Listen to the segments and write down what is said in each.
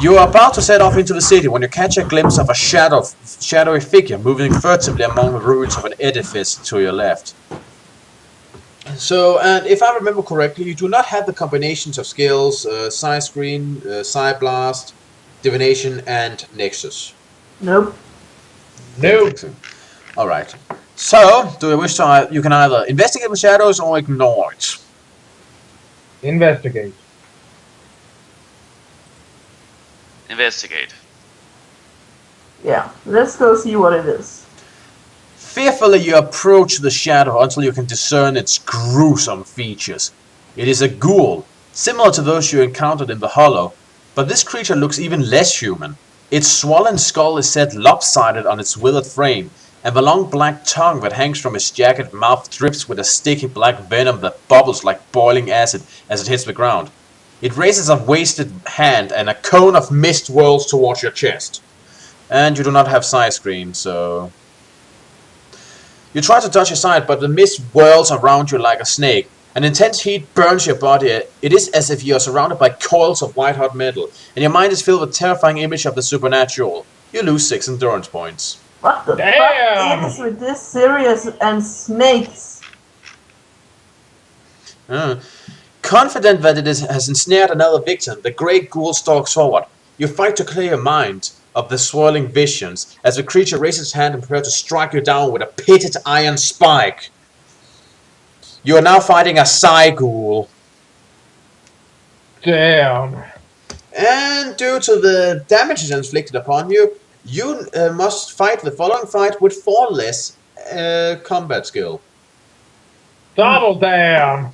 You are about to set off into the city when you catch a glimpse of a shadowy figure moving furtively among the ruins of an edifice to your left. So, and if I remember correctly, you do not have the combinations of skills, Psi Screen, Psi Blast, Divination, and Nexus. Nope. Nope. Alright. So, do you wish to... You can either investigate with shadows or ignore it. Investigate. Investigate. Yeah, let's go see what it is. Fearfully you approach the shadow until you can discern its gruesome features. It is a ghoul, similar to those you encountered in the Hollow, but this creature looks even less human. Its swollen skull is set lopsided on its withered frame, and the long black tongue that hangs from its jagged mouth drips with a sticky black venom that bubbles like boiling acid as it hits the ground. It raises a wasted hand and a cone of mist whirls towards your chest. And you do not have Psi Screen, so... You try to touch aside, but the mist whirls around you like a snake. An intense heat burns your body. It is as if you are surrounded by coils of white-hot metal, and your mind is filled with a terrifying image of the supernatural. You lose 6 endurance points. What the Damn! fuck is with this serious and snakes? Confident that it has ensnared another victim, the great ghoul stalks forward. You fight to clear your mind of the swirling visions as the creature raises its hand and prepares to strike you down with a pitted iron spike. You are now fighting a Psi Ghoul. Damn. And due to the damages inflicted upon you, you must fight the following fight with 4 less combat skill. Double damn.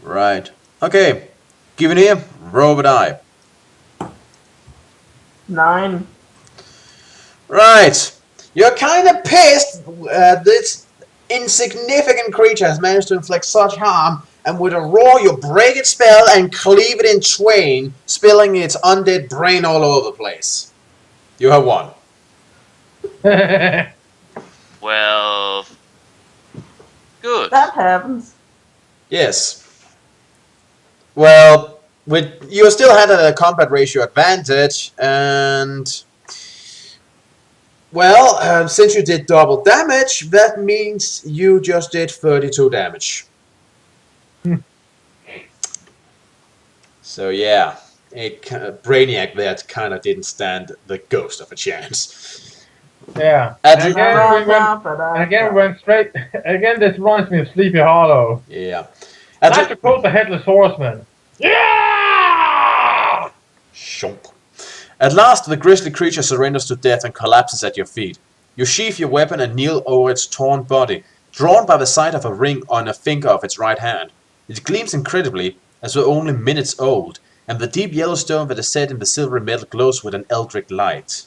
Right. Okay. Given here, roll a die. 9. Right. You're kind of pissed this insignificant creature has managed to inflict such harm, and with a roar you break its spell and cleave it in twain, spilling its undead brain all over the place. You have won. Well, good. That happens. Yes. Well, you still had a combat ratio advantage, and... Well, since you did double damage, that means you just did 32 damage. So yeah, Brainiac there kind of didn't stand the ghost of a chance. Yeah. At Again, we went straight. Again, this reminds me of Sleepy Hollow. Yeah. I'd like to quote the Headless Horseman. Yeah! Shonk. At last, the grisly creature surrenders to death and collapses at your feet. You sheath your weapon and kneel over its torn body, drawn by the sight of a ring on a finger of its right hand. It gleams incredibly, as though only minutes old, and the deep yellow stone that is set in the silvery metal glows with an eldritch light.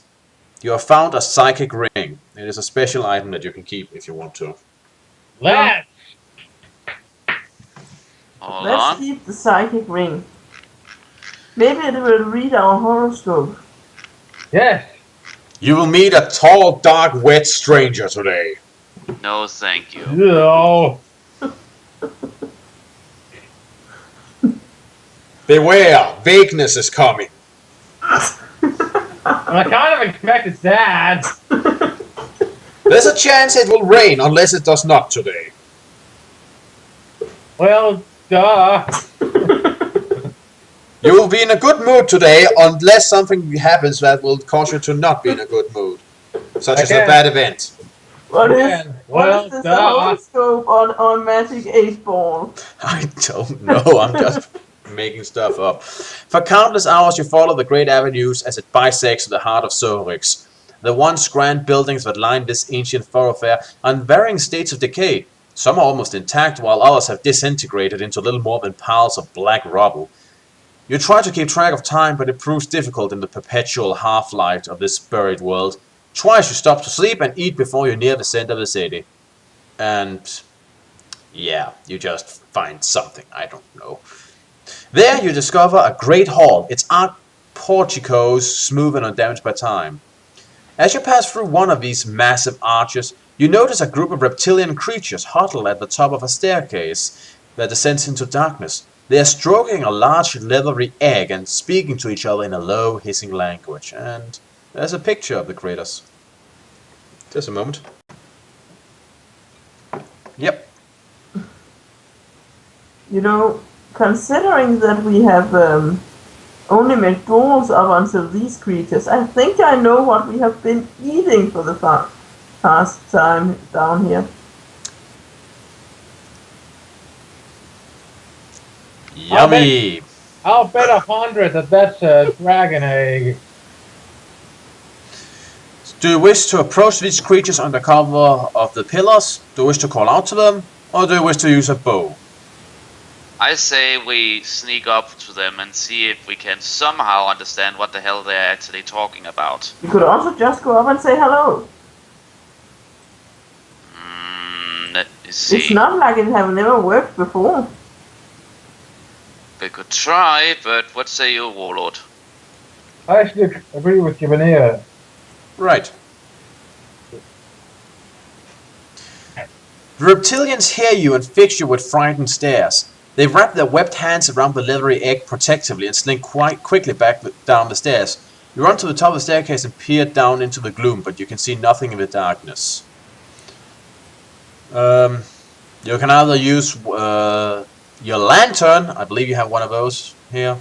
You have found a psychic ring. It is a special item that you can keep if you want to. Let's! Hold Let's on. keep the psychic ring. Maybe it will read our horoscope. Yes. You will meet a tall, dark, wet stranger today. No, thank you. No. Beware, vagueness is coming. I kind of expected that. There's a chance it will rain, unless it does not today. Well, duh. You will be in a good mood today, unless something happens that will cause you to not be in a good mood. Such as a bad event. What is Well, this duh. horoscope on Magic 8 Ball? I don't know, I'm just making stuff up. For countless hours you follow the great avenues as it bisects the heart of Zorix. The once grand buildings that line this ancient thoroughfare are in varying states of decay. Some are almost intact, while others have disintegrated into little more than piles of black rubble. You try to keep track of time, but it proves difficult in the perpetual half-light of this buried world. Twice you stop to sleep and eat before you're near the center of the city. And... yeah, you just find something, I don't know. There you discover a great hall, its arched porticos smooth and undamaged by time. As you pass through one of these massive arches, you notice a group of reptilian creatures huddled at the top of a staircase that descends into darkness. They are stroking a large leathery egg and speaking to each other in a low, hissing language. And there's a picture of the critters. Just a moment. Yep. You know, considering that we have only made doors up until these creatures, I think I know what we have been eating for the past time down here. Yummy! I'll bet 100 that that's a dragon egg. Do you wish to approach these creatures under cover of the pillars? Do you wish to call out to them? Or do you wish to use a bow? I say we sneak up to them and see if we can somehow understand what the hell they're actually talking about. You could also just go up and say hello. Let me see. It's not like it have never worked before. We could try, but what say you, Warlord? I actually agree with Giovanni. Right. The reptilians hear you and fix you with frightened stares. They wrap their webbed hands around the leathery egg protectively and slink quite quickly back down the stairs. You run to the top of the staircase and peer down into the gloom, but you can see nothing in the darkness. You can either use your lantern, I believe you have one of those here,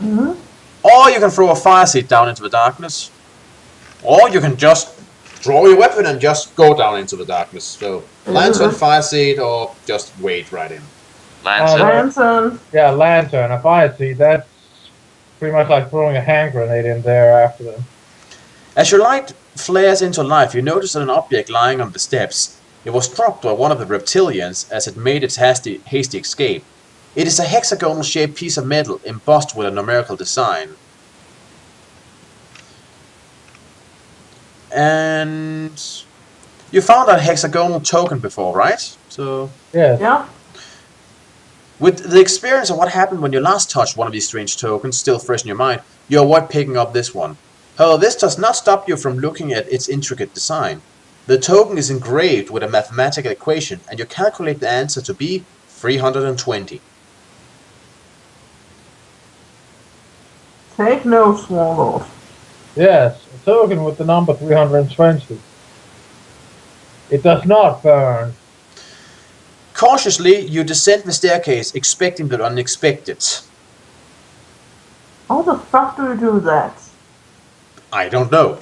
or you can throw a fire seed down into the darkness, or you can just draw your weapon and just go down into the darkness. So, lantern, fire seed, or just wade right in. Lantern. Yeah, lantern. A fire seed, that's pretty much like throwing a hand grenade in there after them. As your light flares into life, you notice an object lying on the steps. It was dropped by one of the reptilians as it made its hasty escape. It is a hexagonal-shaped piece of metal embossed with a numerical design. And you found a hexagonal token before, right? So Yeah. with the experience of what happened when you last touched one of these strange tokens still fresh in your mind, you avoid picking up this one. However, this does not stop you from looking at its intricate design. The token is engraved with a mathematical equation, and you calculate the answer to be 320. Take notes, Warlord. Yes, a token with the number 320. It does not burn. Cautiously, you descend the staircase, expecting the unexpected. How the fuck do you do that? I don't know.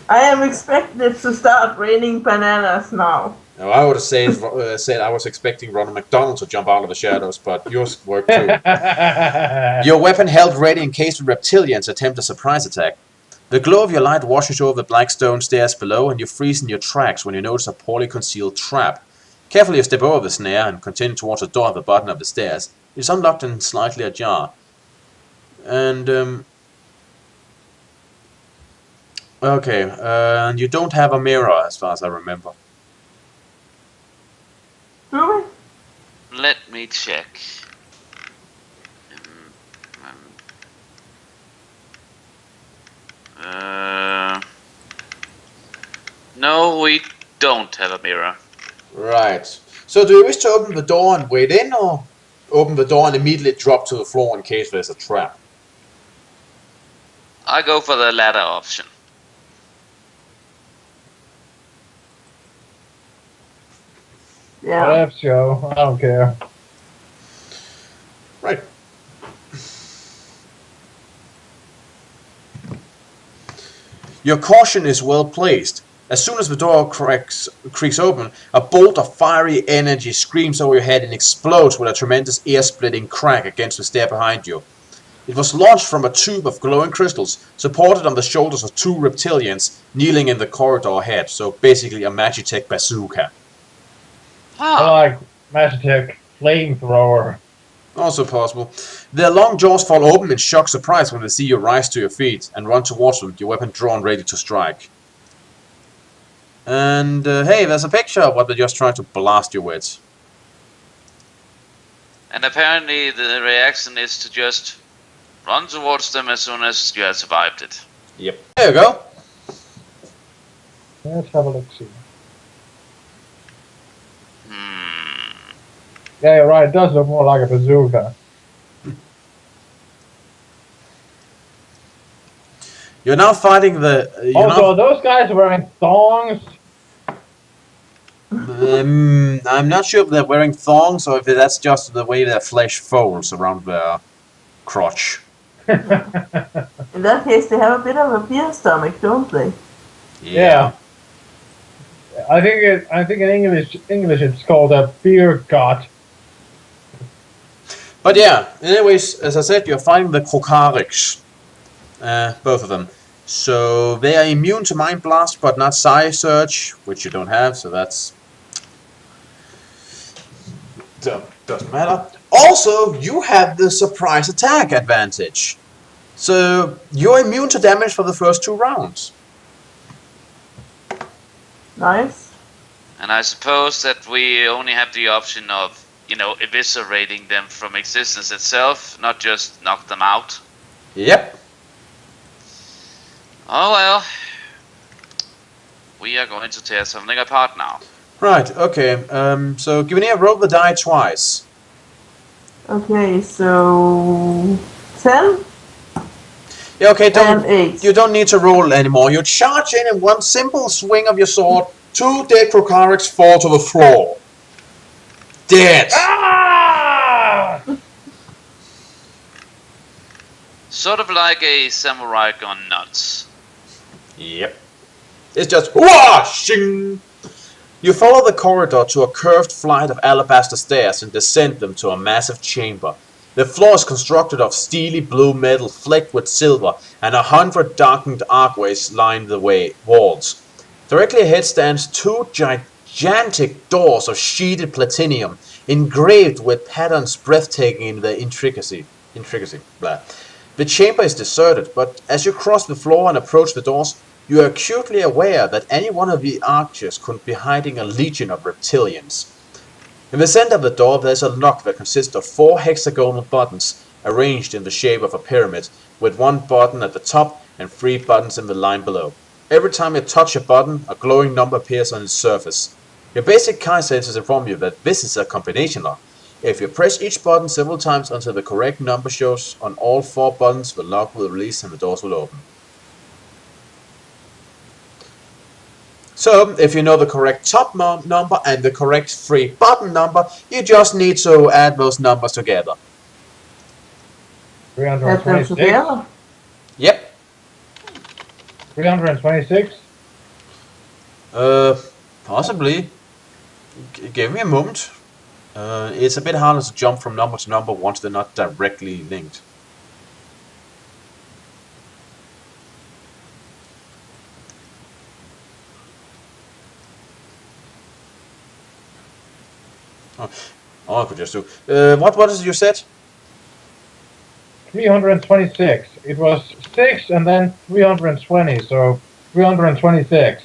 I am expecting it to start raining bananas now. Now, I would have said I was expecting Ronald McDonald to jump out of the shadows, but yours worked too. Your weapon held ready in case the reptilians attempt a surprise attack. The glow of your light washes over the black stone stairs below, and you freeze in your tracks when you notice a poorly concealed trap. Carefully you step over the snare and continue towards the door at the bottom of the stairs. It's unlocked and slightly ajar. And, okay, and you don't have a mirror as far as I remember. Do Let me check. No, we don't have a mirror. Right. So do you wish to open the door and wade in, or open the door and immediately drop to the floor in case there's a trap? I go for the latter option. Yeah. Perhaps so. I don't care. Right. Your caution is well placed. As soon as the door creaks open, a bolt of fiery energy screams over your head and explodes with a tremendous ear-splitting crack against the stair behind you. It was launched from a tube of glowing crystals, supported on the shoulders of two reptilians kneeling in the corridor ahead, so basically a Magitech bazooka. I like Magitech flamethrower. Also possible. Their long jaws fall open in shocked surprise when they see you rise to your feet and run towards them, your weapon drawn ready to strike. And hey, there's a picture of what they're just trying to blast you with. And apparently the reaction is to just run towards them as soon as you have survived it. Yep. There you go. Let's have a look see. Yeah, you're right. It does look more like a bazooka. You're now fighting the. Also, are those guys wearing thongs? I'm not sure if they're wearing thongs or if that's just the way their flesh folds around their crotch. In that case, they have a bit of a beer stomach, don't they? Yeah. I think in English it's called a beer gut. But yeah, anyways, as I said, you're fighting the Crocodiles. Both of them. So they are immune to Mind Blast, but not Psi Surge, which you don't have, so that's... doesn't matter. Also, you have the surprise attack advantage. So you're immune to damage for the first 2 rounds. Nice. And I suppose that we only have the option of, eviscerating them from existence itself, not just knock them out. Yep. Oh well. We are going to tear something apart now. Right, okay. So Givenir, roll the die twice. Okay, so 10 Yeah, okay, and 8. you don't need to roll anymore. You charge in and one simple swing of your sword, 2 dead Crocodiles fall to the floor. Dead! Ah! Sort of like a samurai gun nuts. Yep. It's just washing. You follow the corridor to a curved flight of alabaster stairs and descend them to a massive chamber. The floor is constructed of steely blue metal flecked with silver, and 100 darkened archways line the walls. Directly ahead stands 2 gigantic doors of sheeted platinum, engraved with patterns breathtaking in their intricacy. Blah. The chamber is deserted, but as you cross the floor and approach the doors, you are acutely aware that any one of the archers could be hiding a legion of reptilians. In the center of the door there is a lock that consists of 4 hexagonal buttons arranged in the shape of a pyramid, with 1 button at the top and 3 buttons in the line below. Every time you touch a button, a glowing number appears on its surface. Your basic Kai senses inform you that this is a combination lock. If you press each button several times until the correct number shows on all 4 buttons, the lock will release and the doors will open. So, if you know the correct top number and the correct 3 button number, you just need to add those numbers together. Add them 326. together. Yep. 326. Possibly. Give me a moment. It's a bit harder to jump from number to number once they're not directly linked. Oh, I could just do. What is it you said? 326. It was 6 and then 320, so 326.